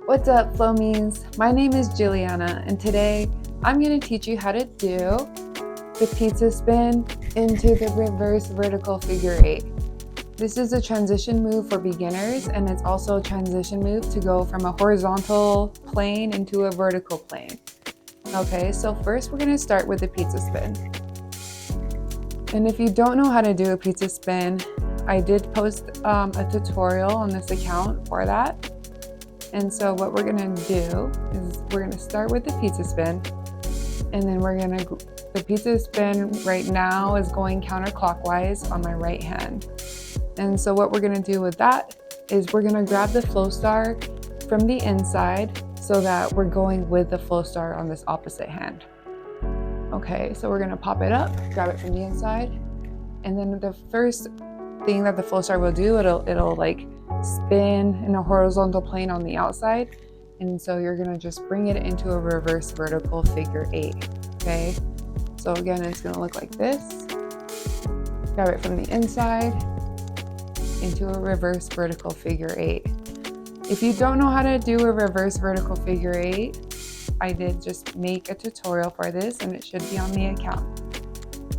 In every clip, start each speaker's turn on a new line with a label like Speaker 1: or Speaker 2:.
Speaker 1: What's up, Flomies? My name is Julianna, and today I'm going to teach you how to do the pizza spin into the reverse vertical figure 8. This is a transition move for beginners, and it's also a transition move to go from a horizontal plane into a vertical plane. Okay, so first we're going to start with the pizza spin. And if you don't know how to do a pizza spin, I did post a tutorial on this account for that. And so what we're gonna do is we're gonna start with the pizza spin, and then the pizza spin right now is going counterclockwise on my right hand. And so what we're gonna do with that is we're gonna grab the Flowstar from the inside so that we're going with the Flowstar on this opposite hand. Okay, so we're gonna pop it up, grab it from the inside, and then the first thing that the Flowstar will do, it'll like spin in a horizontal plane on the outside, and so you're gonna just bring it into a reverse vertical figure 8. Okay, so again, it's gonna look like this. Grab it from the inside into a reverse vertical figure 8. If you don't know how to do a reverse vertical figure 8, I did just make a tutorial for this, and it should be on the account.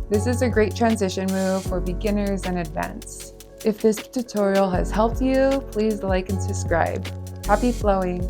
Speaker 1: This is a great transition move for beginners and advanced. If this tutorial has helped you, please like and subscribe. Happy flowing!